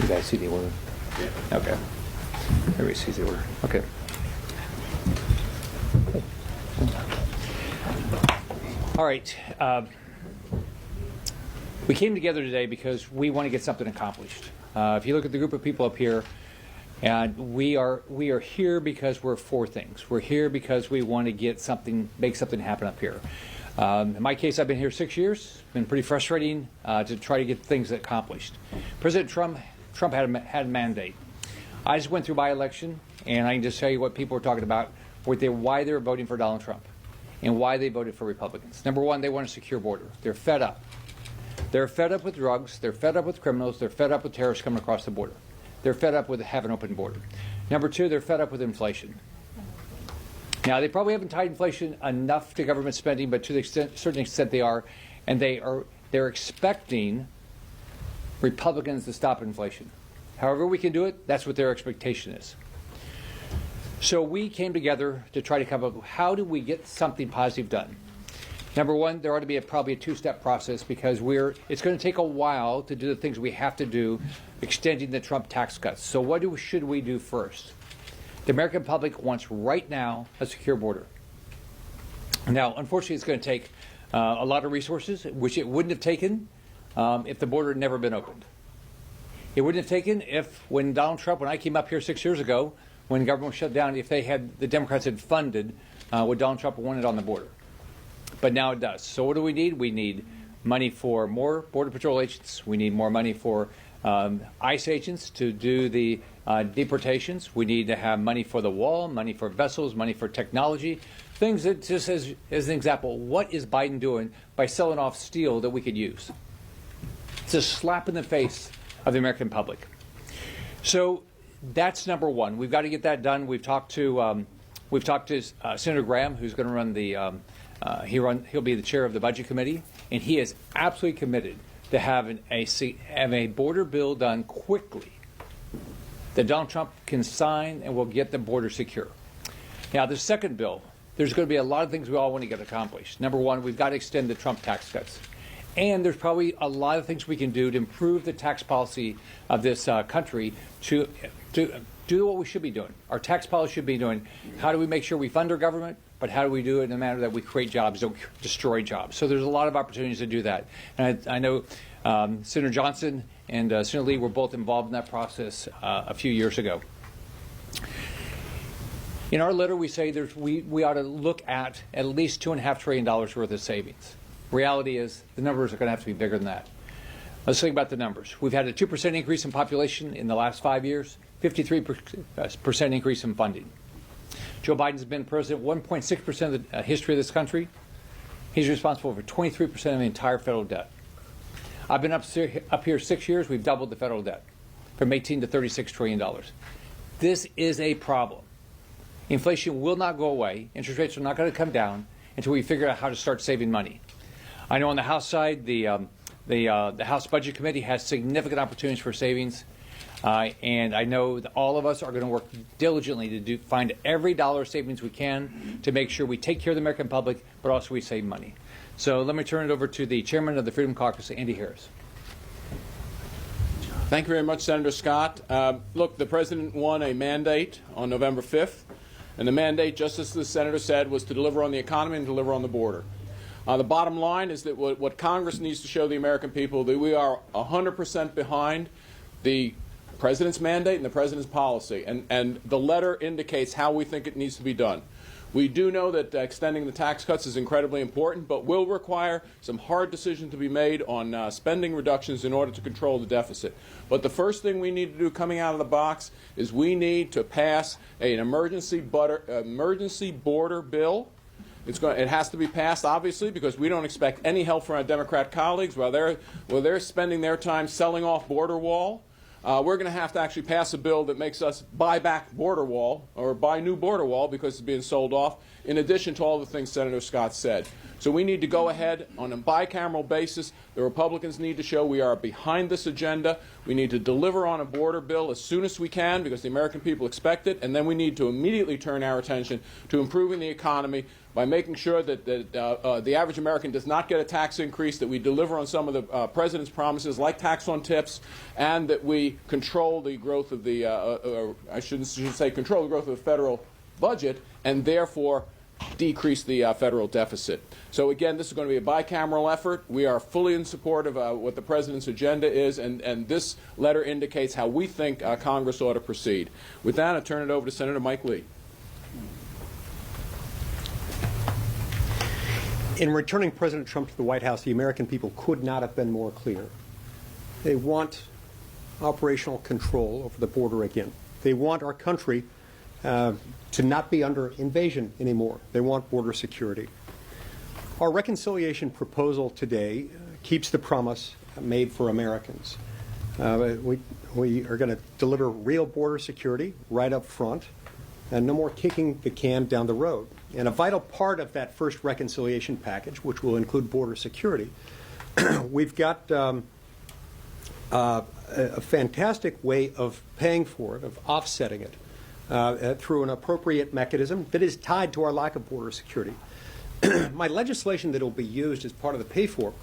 You guys see the order? Yeah. Okay. Everybody sees the order. Okay. All right. We came together today because we want to get something accomplished. If you look at the group of people up here, and we are here because we're for things. We're here because we want to get something, make something happen up here. In my case, I've been here 6 years. It's been pretty frustrating to try to get things accomplished. President Trump had a mandate. I just went through my election, and I can just tell you what people were talking about, why they were voting for Donald Trump, and why they voted for Republicans. Number one, they want a secure border. They're fed up. They're fed up with drugs. They're fed up with criminals. They're fed up with terrorists coming across the border. They're fed up with having an open border. Number two, they're fed up with inflation. Now, they probably haven't tied inflation enough to government spending, but to the certain extent they are, and they're expecting Republicans to stop inflation. However we can do it, that's what their expectation is. So we came together to try to come up with how do we get something positive done. Number one, there ought to be probably a two-step process because it's going to take a while to do the things we have to do, extending the Trump tax cuts. So what should we do first? The American public wants right now a secure border. Now, unfortunately, it's going to take a lot of resources, which it wouldn't have taken if the border had never been opened. It wouldn't have taken when I came up here 6 years ago, when the government was shut down, if the Democrats had funded what Donald Trump wanted on the border. But now it does. So what do we need? We need money for more Border Patrol agents. We need more money for ICE agents to do the deportations. We need to have money for the wall, money for vessels, money for technology. Things that, just as an example, what is Biden doing by selling off steel that we could use? It's a slap in the face of the American public. So that's number one. We've got to get that done. We've talked to Senator Graham, who's going to run the he'll be the chair of the Budget Committee, and he is absolutely committed to having a border bill done quickly that Donald Trump can sign and will get the border secure. Now, the second bill, there's going to be a lot of things we all want to get accomplished. Number one, we've got to extend the Trump tax cuts. And there's probably a lot of things we can do to improve the tax policy of this country to do what we should be doing. Our tax policy should be doing, how do we make sure we fund our government, but how do we do it in a manner that we create jobs, don't destroy jobs? So there's a lot of opportunities to do that. And I know Senator Johnson and Senator Lee were both involved in that process a few years ago. In our letter, we say we ought to look at least $2.5 trillion worth of savings. Reality is the numbers are going to have to be bigger than that. Let's think about the numbers. We've had a 2% increase in population in the last 5 years, 53% increase in funding. Joe Biden's been president 1.6% of the history of this country. He's responsible for 23% of the entire federal debt. I've been up here 6 years. We've doubled the federal debt from $18 to $36 trillion. This is a problem. Inflation will not go away. Interest rates are not going to come down until we figure out how to start saving money. I know on the House side, the House Budget Committee has significant opportunities for savings. And I know that all of us are going to work diligently to find every dollar savings we can to make sure we take care of the American public, but also we save money. So let me turn it over to the chairman of the Freedom Caucus, Andy Harris. Thank you very much, Senator Scott. Look, the president won a mandate on November 5th, and the mandate, just as the senator said, was to deliver on the economy and deliver on the border. The bottom line is that what Congress needs to show the American people that we are 100% behind the president's mandate and the president's policy, and the letter indicates how we think it needs to be done. We do know that extending the tax cuts is incredibly important, but will require some hard decisions to be made on spending reductions in order to control the deficit. But the first thing we need to do coming out of the box is we need to pass an emergency border bill. It has to be passed, obviously, because we don't expect any help from our Democrat colleagues while they're spending their time selling off border wall. We're going to have to actually pass a bill that makes us buy back border wall or buy new border wall because it's being sold off, in addition to all the things Senator Scott said. So we need to go ahead on a bicameral basis. The Republicans need to show we are behind this agenda. We need to deliver on a border bill as soon as we can because the American people expect it, and then we need to immediately turn our attention to improving the economy by making sure that the average American does not get a tax increase, that we deliver on some of the President's promises like tax on tips, and that we control the growth of the, I should say control the growth of the federal budget, and therefore decrease the federal deficit. So again, this is going to be a bicameral effort. We are fully in support of what the President's agenda is, and this letter indicates how we think Congress ought to proceed. With that, I turn it over to Senator Mike Lee. In returning President Trump to the White House, the American people could not have been more clear. They want operational control over the border again. They want our country to not be under invasion anymore. They want border security. Our reconciliation proposal today keeps the promise made for Americans. We are going to deliver real border security right up front and no more kicking the can down the road. And a vital part of that first reconciliation package, which will include border security, we've got a fantastic way of paying for it, of offsetting it, through an appropriate mechanism that is tied to our lack of border security. My legislation that will be used as part of the pay for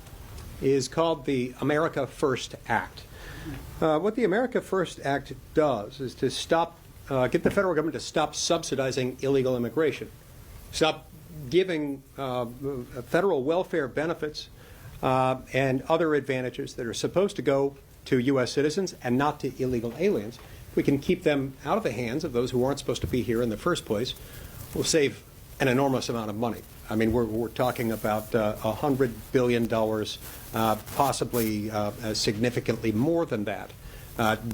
is called the America First Act. What the America First Act does is to stop, get the federal government to stop subsidizing illegal immigration, stop giving federal welfare benefits and other advantages that are supposed to go to U.S. citizens and not to illegal aliens. We can keep them out of the hands of those who aren't supposed to be here in the first place. We'll save an enormous amount of money. I mean, we're talking about $100 billion, possibly significantly more than that,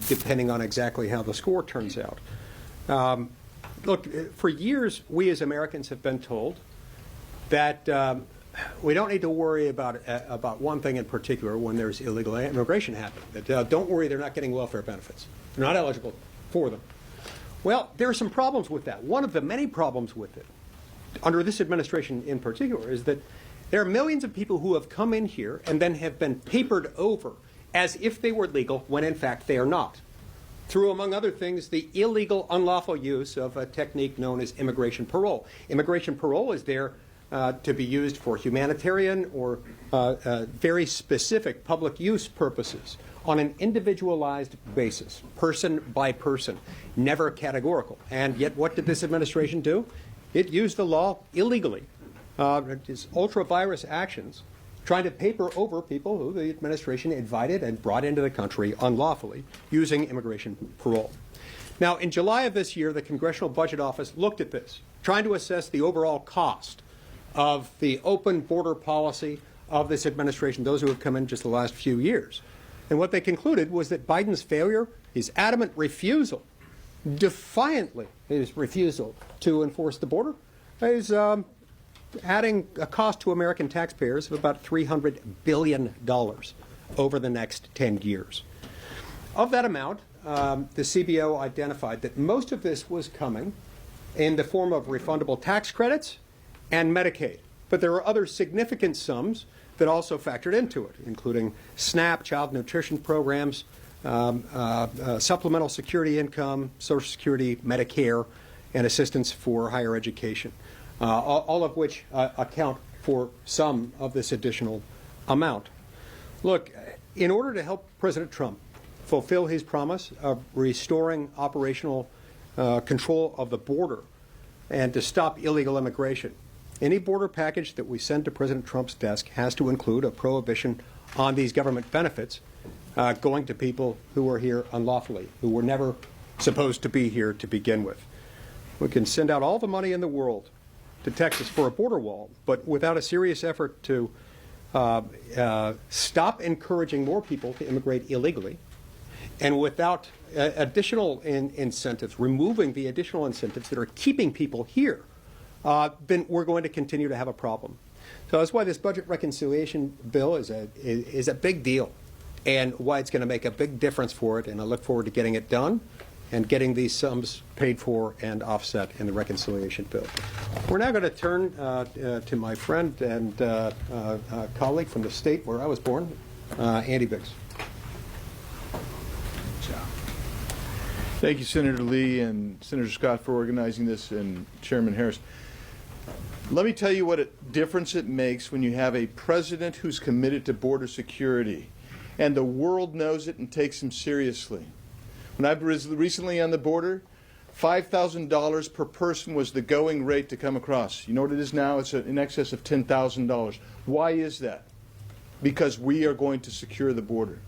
depending on exactly how the score turns out. Look, for years, we as Americans have been told that we don't need to worry about one thing in particular when there's illegal immigration happening. That don't worry, they're not getting welfare benefits. They're not eligible for them. Well, there are some problems with that. One of the many problems with it, under this administration in particular, is that there are millions of people who have come in here and then have been papered over as if they were legal when in fact they are not, through, among other things, the illegal, unlawful use of a technique known as immigration parole. Immigration parole is there to be used for humanitarian or very specific public use purposes on an individualized basis, person by person, never categorical. And yet what did this administration do? It used the law illegally. Its ultra-virus actions, trying to paper over people who the administration invited and brought into the country unlawfully using immigration parole. Now, in July of this year, the Congressional Budget Office looked at this, trying to assess the overall cost of the open border policy of this administration, those who have come in just the last few years. And what they concluded was that Biden's failure, his adamant refusal, defiantly his refusal to enforce the border, is adding a cost to American taxpayers of about $300 billion over the next 10 years. Of that amount, the CBO identified that most of this was coming in the form of refundable tax credits and Medicaid. But there are other significant sums that also factored into it, including SNAP, child nutrition programs, supplemental security income, Social Security, Medicare, and assistance for higher education, all of which account for some of this additional amount. Look, in order to help President Trump fulfill his promise of restoring operational control of the border and to stop illegal immigration, any border package that we send to President Trump's desk has to include a prohibition on these government benefits going to people who are here unlawfully, who were never supposed to be here to begin with. We can send out all the money in the world to Texas for a border wall, but without a serious effort to stop encouraging more people to immigrate illegally, and without additional incentives, removing the additional incentives that are keeping people here, then we're going to continue to have a problem. So that's why this budget reconciliation bill is a big deal, and why it's going to make a big difference for it, and I look forward to getting it done and getting these sums paid for and offset in the reconciliation bill. We're now going to turn to my friend and colleague from the state where I was born, Andy Biggs. Thank you, Senator Lee and Senator Scott, for organizing this, and Chairman Harris. Let me tell you what a difference it makes when you have a president who's committed to border security, and the world knows it and takes him seriously. When I was recently on the border, $5,000 per person was the going rate to come across. You know what it is now? It's in excess of $10,000. Why is that? Because we are going to secure the border.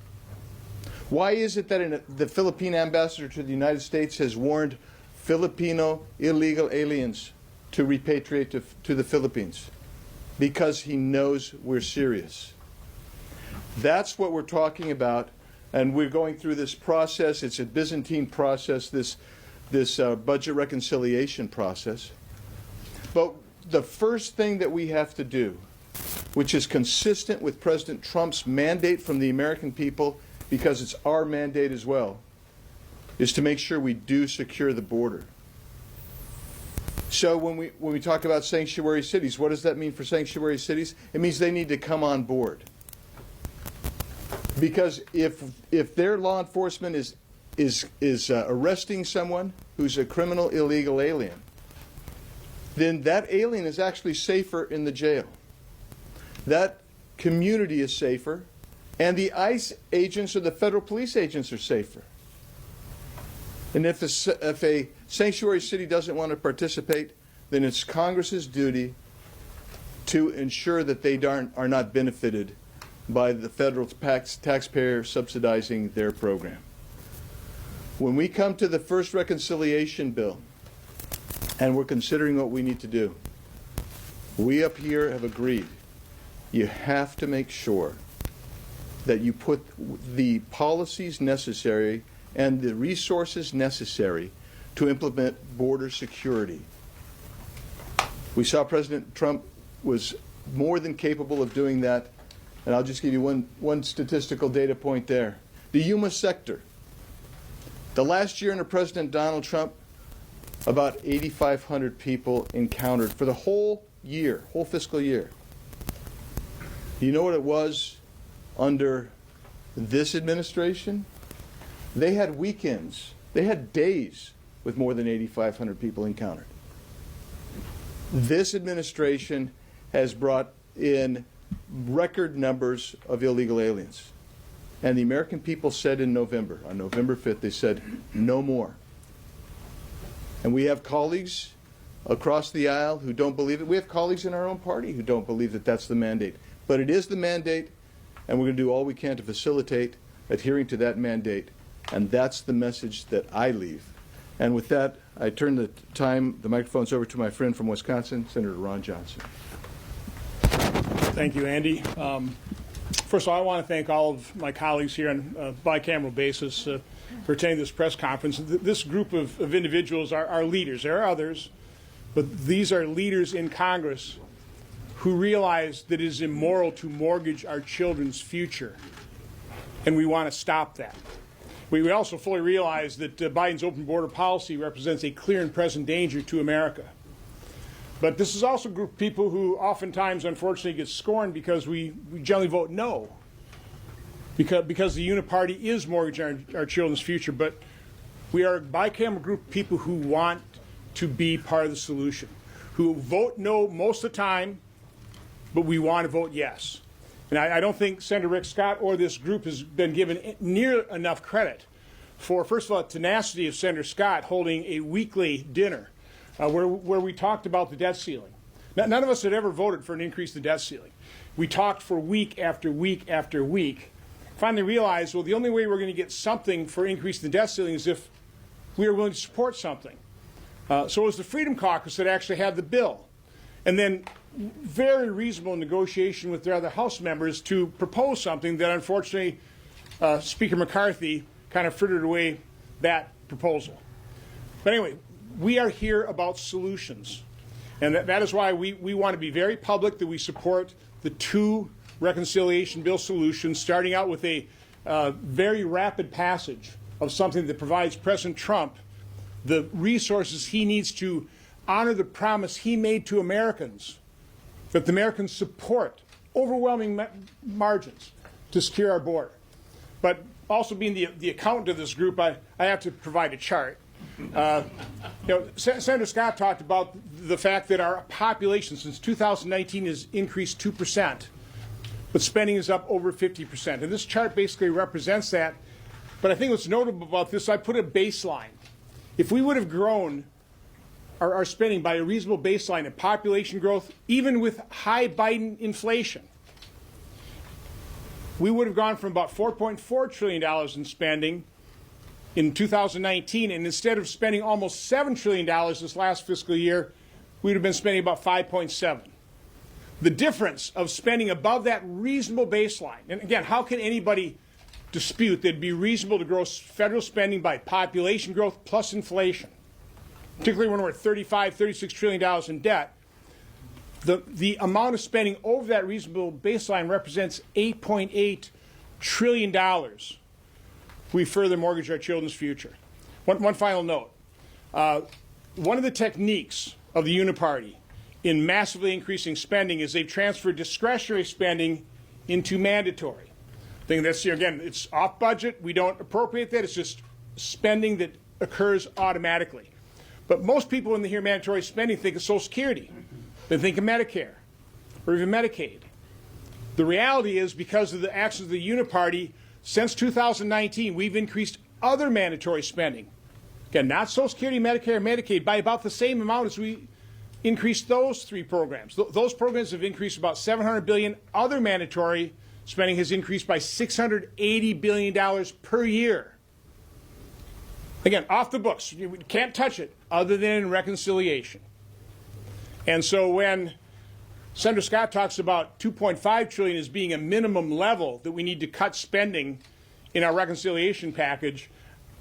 Why is it that the Philippine ambassador to the United States has warned Filipino illegal aliens to repatriate to the Philippines? Because he knows we're serious. That's what we're talking about, and we're going through this process. It's a Byzantine process, this budget reconciliation process. But the first thing that we have to do, which is consistent with President Trump's mandate from the American people, because it's our mandate as well, is to make sure we do secure the border. So when we talk about sanctuary cities, what does that mean for sanctuary cities? It means they need to come on board. Because if their law enforcement is arresting someone who's a criminal illegal alien, then that alien is actually safer in the jail. That community is safer, and the ICE agents or the federal police agents are safer. And if a sanctuary city doesn't want to participate, then it's Congress's duty to ensure that they are not benefited by the federal taxpayer subsidizing their program. When we come to the first reconciliation bill, and we're considering what we need to do, we up here have agreed you have to make sure that you put the policies necessary and the resources necessary to implement border security. We saw President Trump was more than capable of doing that, and I'll just give you one statistical data point there. The Yuma sector. The last year under President Donald Trump, about 8,500 people encountered for the whole year, whole fiscal year. You know what it was under this administration? They had weekends, they had days with more than 8,500 people encountered. This administration has brought in record numbers of illegal aliens. And the American people said in November, on November 5th, they said, no more. And we have colleagues across the aisle who don't believe it. We have colleagues in our own party who don't believe that that's the mandate. But it is the mandate, and we're going to do all we can to facilitate adhering to that mandate. And that's the message that I leave. And with that, I turn the microphones over to my friend from Wisconsin, Senator Ron Johnson. Thank you, Andy. First of all, I want to thank all of my colleagues here on a bicameral basis for attending this press conference. This group of individuals are leaders. There are others, but these are leaders in Congress who realize that it is immoral to mortgage our children's future, and we want to stop that. We also fully realize that Biden's open border policy represents a clear and present danger to America. But this is also a group of people who oftentimes, unfortunately, get scorned because we generally vote no, because the uniparty is mortgaging our children's future. But we are a bicameral group of people who want to be part of the solution, who vote no most of the time, but we want to vote yes. And I don't think Senator Rick Scott or this group has been given near enough credit for, first of all, the tenacity of Senator Scott holding a weekly dinner where we talked about the debt ceiling. None of us had ever voted for an increase in the debt ceiling. We talked for week after week after week. Finally realized, well, the only way we're going to get something for increasing the debt ceiling is if we are willing to support something. So it was the Freedom Caucus that actually had the bill. And then very reasonable negotiation with their other House members to propose something that unfortunately Speaker McCarthy kind of frittered away that proposal. But anyway, we are here about solutions. And that is why we want to be very public that we support the two reconciliation bill solutions, starting out with a very rapid passage of something that provides President Trump the resources he needs to honor the promise he made to Americans, that the Americans support overwhelming margins to secure our border. But also being the accountant of this group, I have to provide a chart. Senator Scott talked about the fact that our population since 2019 has increased 2%, but spending is up over 50%. And this chart basically represents that. But I think what's notable about this, I put a baseline. If we would have grown our spending by a reasonable baseline of population growth, even with high Biden inflation, we would have gone from about $4.4 trillion in spending in 2019, and instead of spending almost $7 trillion this last fiscal year, we would have been spending about 5.7. The difference of spending above that reasonable baseline, and again, how can anybody dispute that it'd be reasonable to grow federal spending by population growth plus inflation, particularly when we're at $36 trillion in debt? The amount of spending over that reasonable baseline represents $8.8 trillion. We further mortgage our children's future. One final note. One of the techniques of the Uniparty in massively increasing spending is they've transferred discretionary spending into mandatory. I think that's, again, it's off budget. We don't appropriate that. It's just spending that occurs automatically. But most people when they hear mandatory spending think of Social Security. They think of Medicare or even Medicaid. The reality is, because of the actions of the Uniparty, since 2019, we've increased other mandatory spending. Again, not Social Security, Medicare, Medicaid, by about the same amount as we increased those three programs. Those programs have increased about $700 billion. Other mandatory spending has increased by $680 billion per year. Again, off the books. You can't touch it other than in reconciliation. And so when Senator Scott talks about $2.5 trillion as being a minimum level that we need to cut spending in our reconciliation package,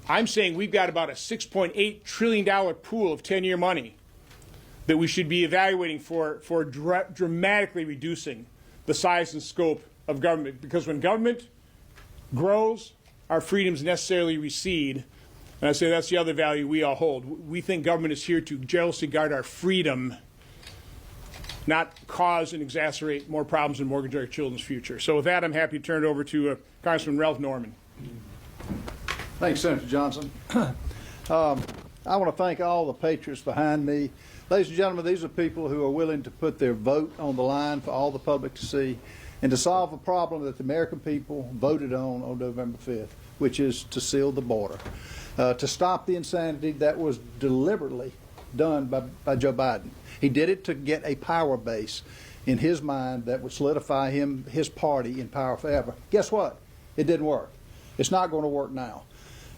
I'm saying we've got about a $6.8 trillion pool of 10-year money that we should be evaluating for dramatically reducing the size and scope of government. Because when government grows, our freedoms necessarily recede. And I say that's the other value we all hold. We think government is here to jealously guard our freedom, not cause and exacerbate more problems and mortgage our children's future. So with that, I'm happy to turn it over to Congressman Ralph Norman. Thanks, Senator Johnson. I want to thank all the patriots behind me. Ladies and gentlemen, these are people who are willing to put their vote on the line for all the public to see and to solve a problem that the American people voted on November 5th, which is to seal the border, to stop the insanity that was deliberately done by Joe Biden. He did it to get a power base in his mind that would solidify his party in power forever. Guess what? It didn't work. It's not going to work now.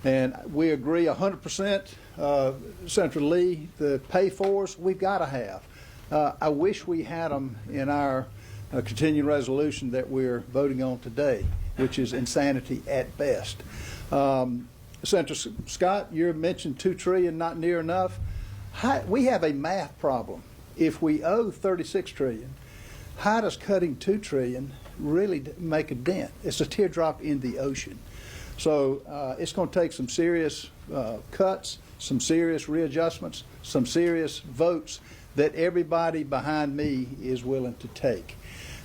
And we agree 100%, Senator Lee, the pay-fors we've got to have. I wish we had them in our continuing resolution that we're voting on today, which is insanity at best. Senator Scott, you mentioned $2 trillion, not near enough. We have a math problem. If we owe $36 trillion, how does cutting $2 trillion really make a dent? It's a teardrop in the ocean. So it's going to take some serious cuts, some serious readjustments, some serious votes that everybody behind me is willing to take.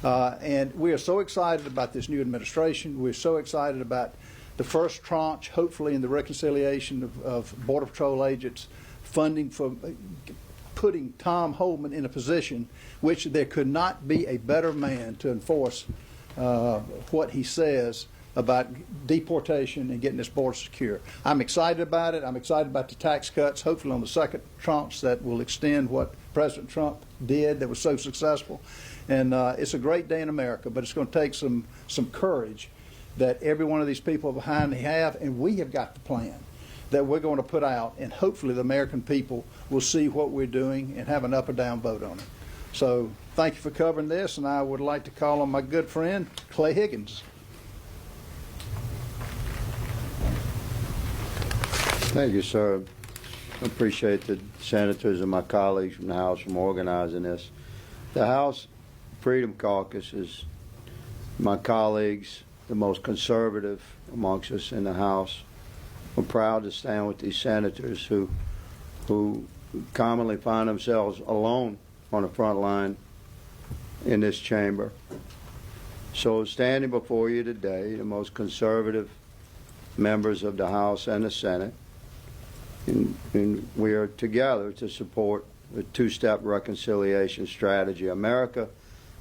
And we are so excited about this new administration. We're so excited about the first tranche, hopefully, in the reconciliation of Border Patrol agents, funding for putting Tom Homan in a position which there could not be a better man to enforce what he says about deportation and getting this border secure. I'm excited about it. I'm excited about the tax cuts, hopefully on the second tranche that will extend what President Trump did that was so successful. And it's a great day in America, but it's going to take some courage that every one of these people behind me have, and we have got the plan that we're going to put out, and hopefully the American people will see what we're doing and have an up or down vote on it. So thank you for covering this, and I would like to call on my good friend, Clay Higgins. Thank you, sir. I appreciate the senators and my colleagues from the House from organizing this. The House Freedom Caucus is my colleagues, the most conservative amongst us in the House. we're proud to stand with these senators who commonly find themselves alone on the front line in this chamber. So standing before you today, the most conservative members of the House and the Senate, and we are together to support the two-step reconciliation strategy. America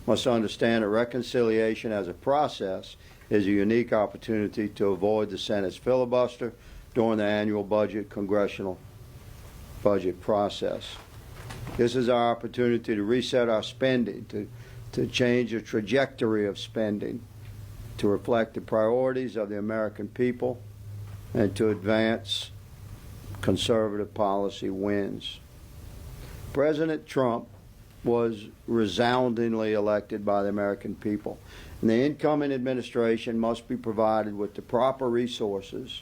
must understand that reconciliation as a process is a unique opportunity to avoid the Senate's filibuster during the annual congressional budget process. This is our opportunity to reset our spending, to change the trajectory of spending, to reflect the priorities of the American people, and to advance conservative policy wins. President Trump was resoundingly elected by the American people, and the incoming administration must be provided with the proper resources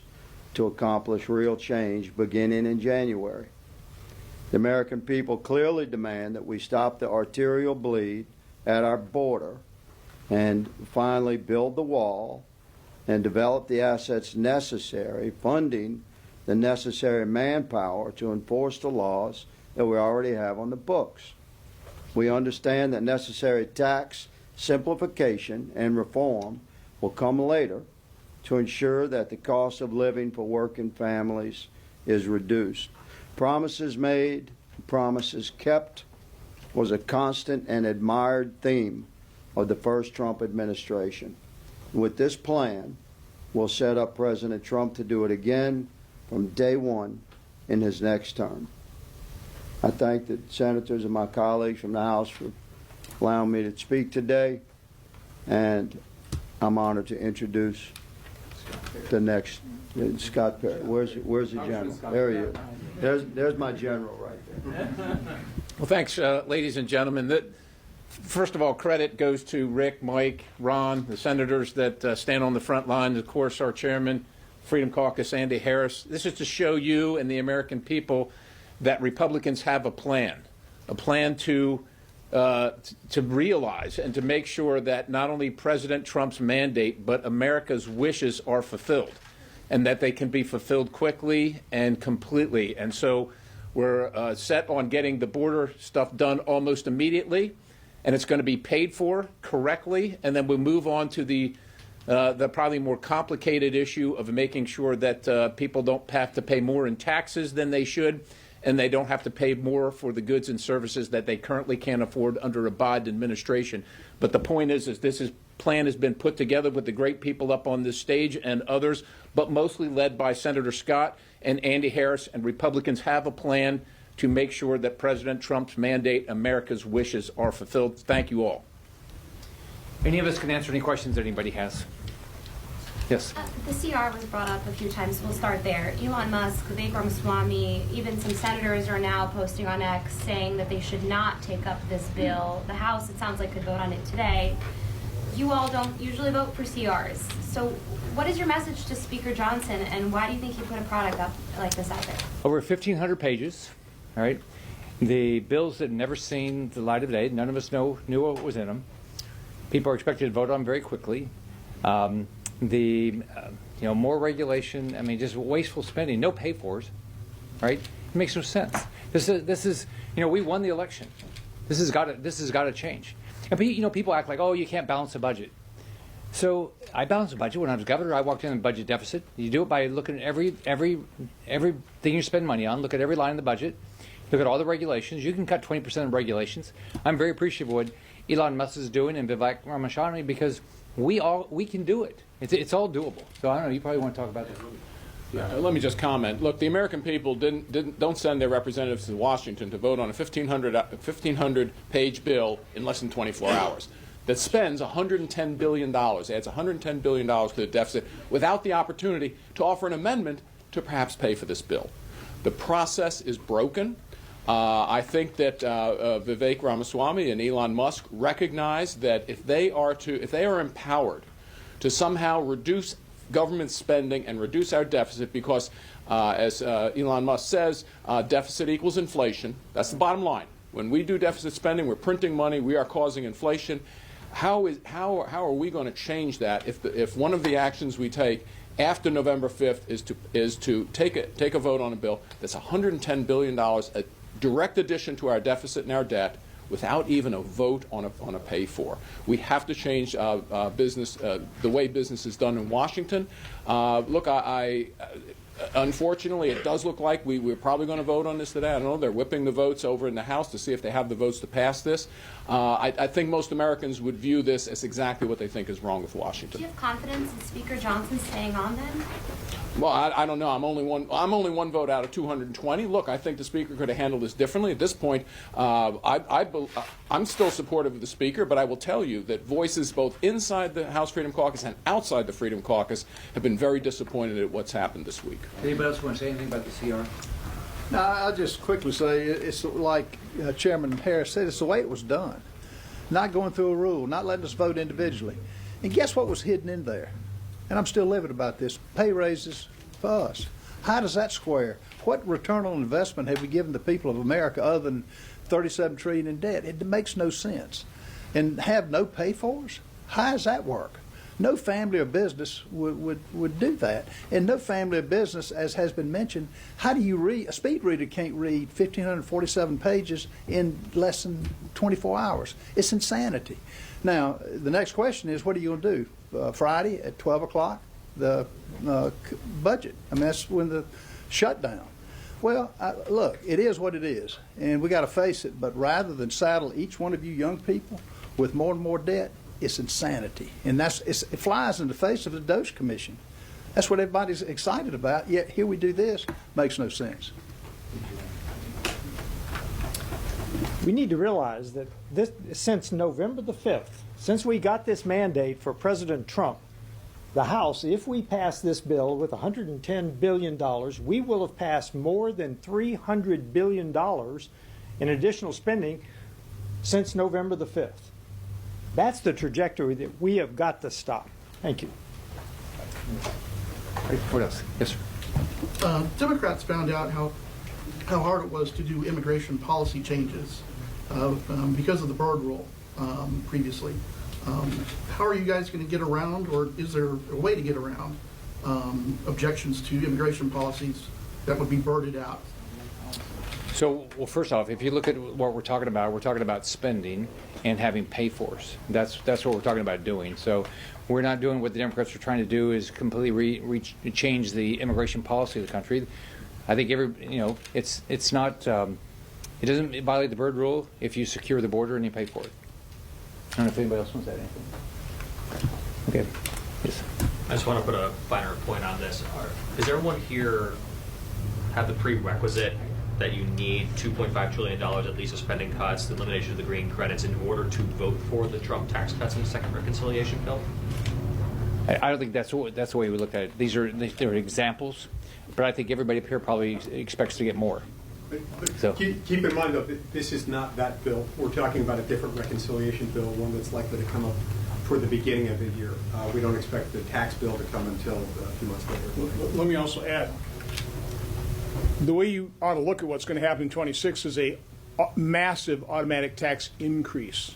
to accomplish real change beginning in January. The American people clearly demand that we stop the arterial bleed at our border and finally build the wall and develop the assets necessary, funding the necessary manpower to enforce the laws that we already have on the books. We understand that necessary tax simplification and reform will come later to ensure that the cost of living for working families is reduced. Promises made, promises kept was a constant and admired theme of the first Trump administration. With this plan, we'll set up President Trump to do it again from day one in his next term. I thank the senators and my colleagues from the House for allowing me to speak today, and I'm honored to introduce the next, Scott Perry. Where's the general? There he is. There's my general right there. Well, thanks, ladies and gentlemen. First of all, credit goes to Rick, Mike, Ron, the senators that stand on the front line. Of course, our chairman, Freedom Caucus, Andy Harris. This is to show you and the American people that Republicans have a plan to realize and to make sure that not only President Trump's mandate, but America's wishes are fulfilled, and that they can be fulfilled quickly and completely. And so we're set on getting the border stuff done almost immediately, and it's going to be paid for correctly, and then we'll move on to the probably more complicated issue of making sure that people don't have to pay more in taxes than they should, and they don't have to pay more for the goods and services that they currently can't afford under a Biden administration. But the point is this plan has been put together with the great people up on this stage and others, but mostly led by Senator Scott and Andy Harris, and Republicans have a plan to make sure that President Trump's mandate, America's wishes, are fulfilled. Thank you all. Any of us can answer any questions that anybody has. Yes. The CR was brought up a few times. We'll start there. Elon Musk, Vivek Ramaswamy, even some senators are now posting on X saying that they should not take up this bill. The House, it sounds like, could vote on it today. You all don't usually vote for CRs. So what is your message to Speaker Johnson, and why do you think he put a product up like this out there? Over 1,500 pages, all right? The bills that never seen the light of day. None of us knew what was in them. People are expected to vote on very quickly. More regulation. I mean, just wasteful spending. No pay-fors, right? It makes no sense. This is we won the election. This has got to change. And people act like, oh, you can't balance a budget. So I balanced a budget when I was governor. I walked in a budget deficit. You do it by looking at everything you spend money on. Look at every line in the budget. Look at all the regulations. You can cut 20% of regulations. I'm very appreciative of what Elon Musk is doing and Vivek Ramaswamy, because we can do it. It's all doable. So I don't know. You probably want to talk about that. Let me just comment. Look, the American people don't send their representatives to Washington to vote on a 1,500-page bill in less than 24 hours that spends $110 billion, adds $110 billion to the deficit, without the opportunity to offer an amendment to perhaps pay for this bill. The process is broken. I think that Vivek Ramaswamy and Elon Musk recognize that if they are empowered to somehow reduce government spending and reduce our deficit, because as Elon Musk says, deficit equals inflation. That's the bottom line. When we do deficit spending, we're printing money, we are causing inflation. How are we going to change that if one of the actions we take after November 5th is to take a vote on a bill that's $110 billion, a direct addition to our deficit and our debt, without even a vote on a pay for. We have to change business, the way business is done in Washington. Look, unfortunately, it does look like we're probably going to vote on this today. I don't know. They're whipping the votes over in the House to see if they have the votes to pass this. I think most Americans would view this as exactly what they think is wrong with Washington. Do you have confidence in Speaker Johnson staying on then? Well, I don't know. I'm only one vote out of 220. Look, I think the Speaker could have handled this differently. At this point, I'm still supportive of the Speaker, but I will tell you that voices both inside the House Freedom Caucus and outside the Freedom Caucus have been very disappointed at what's happened this week. Anybody else want to say anything about the CR? No, I'll just quickly say it's like Chairman Harris said, it's the way it was done. Not going through a rule, not letting us vote individually. And guess what was hidden in there? And I'm still livid about this. Pay raises for us. How does that square? What return on investment have we given the people of America other than $37 trillion in debt? It makes no sense. And have no pay for us? How does that work? No family or business would do that. And no family or business, as has been mentioned, how do you read? A speed reader can't read 1,547 pages in less than 24 hours. It's insanity. Now, the next question is, what are you going to do? Friday at 12 o'clock, the budget. I mean, that's when the shutdown. Well, look, it is what it is, and we got to face it. But rather than saddle each one of you young people with more and more debt, it's insanity, and it flies in the face of the Doge Commission. That's what everybody's excited about. Yet here we do this. Makes no sense. We need to realize that since November the 5th, since we got this mandate for President Trump, the House, if we pass this bill with $110 billion, we will have passed more than $300 billion in additional spending since November the 5th. That's the trajectory that we have got to stop. Thank you. What else? Yes, sir. Democrats found out how hard it was to do immigration policy changes because of the Byrd Rule previously. How are you guys going to get around, or is there a way to get around objections to immigration policies that would be birded out? So, well, first off, if you look at what we're talking about spending and having pay-fors. That's what we're talking about doing. So we're not doing what the Democrats are trying to do is completely change the immigration policy of the country. I think it's not, it doesn't violate the Byrd Rule if you secure the border and you pay for it. I don't know if anybody else wants to add anything. Okay. Yes. I just want to put a finer point on this. Does everyone here have the prerequisite that you need $2.5 trillion at least of spending cuts, the elimination of the green credits in order to vote for the Trump tax cuts in the second reconciliation bill? I don't think that's the way we look at it. They're examples, but I think everybody up here probably expects to get more. But keep in mind, though, this is not that bill. We're talking about a different reconciliation bill, one that's likely to come up toward the beginning of the year. We don't expect the tax bill to come until a few months later. Let me also add, the way you ought to look at what's going to happen in 26 is a massive automatic tax increase.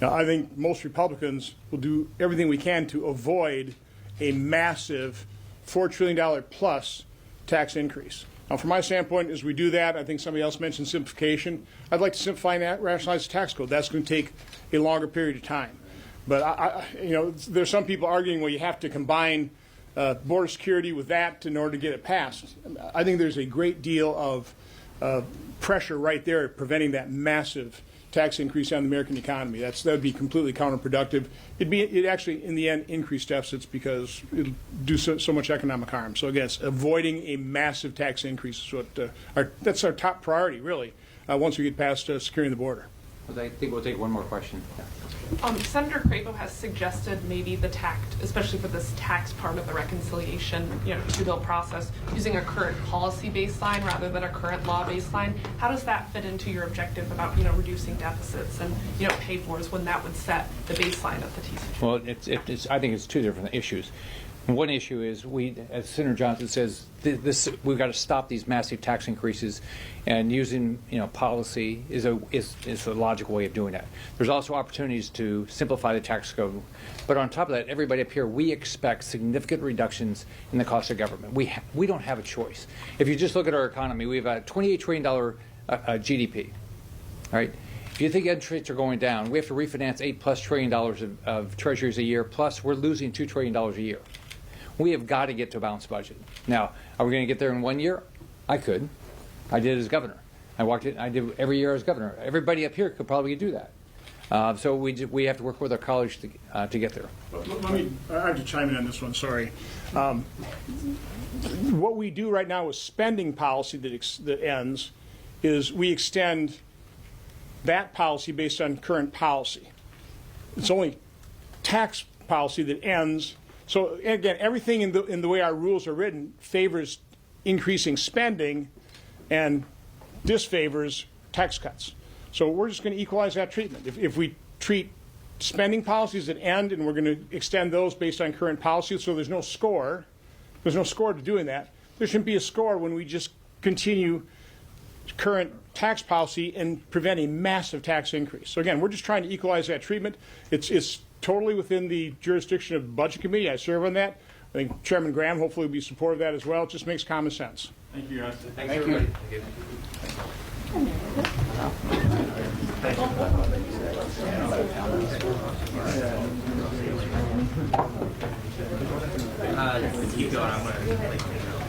Now, I think most Republicans will do everything we can to avoid a massive $4 trillion plus tax increase. Now, from my standpoint, as we do that, I think somebody else mentioned simplification. I'd like to simplify and rationalize the tax code. That's going to take a longer period of time. But, there's some people arguing, well, you have to combine border security with that in order to get it passed. I think there's a great deal of pressure right there preventing that massive tax increase on the American economy. That would be completely counterproductive. It'd actually, in the end, increase deficits because it'll do so much economic harm. So again, it's avoiding a massive tax increase is what that's our top priority, really, once we get past securing the border. I think we'll take one more question. Yeah. Senator Crapo has suggested maybe the tact, especially for this tax part of the reconciliation, two-bill process, using a current policy baseline rather than a current law baseline. How does that fit into your objective about reducing deficits and pay-fors when that would set the baseline of the TC? Well, I think it's two different issues. One issue is as Senator Johnson says, we've got to stop these massive tax increases, and using policy is a logical way of doing that. There's also opportunities to simplify the tax code, but on top of that, everybody up here, we expect significant reductions in the cost of government. We don't have a choice. If you just look at our economy, we have a $28 trillion GDP. All right. If you think interest rates are going down, we have to refinance $8+ trillion of treasuries a year. Plus, we're losing $2 trillion a year. We have got to get to a balanced budget. Now, are we going to get there in 1 year? I could. I did as governor. I did every year as governor. Everybody up here could probably do that. So we have to work with our colleagues to get there. I have to chime in on this one. Sorry. What we do right now with spending policy that ends is we extend that policy based on current policy. It's only tax policy that ends. So again, everything in the way our rules are written favors increasing spending and disfavors tax cuts. So we're just going to equalize that treatment. If we treat spending policies that end and we're going to extend those based on current policy, so there's no score to doing that. There shouldn't be a score when we just continue current tax policy and prevent a massive tax increase. So again, we're just trying to equalize that treatment. It's totally within the jurisdiction of the Budget Committee. I serve on that. I think Chairman Graham hopefully will be supportive of that as well. It just makes common sense. Thank you, Your Honor. Thanks, everybody. Keep going. I'm going to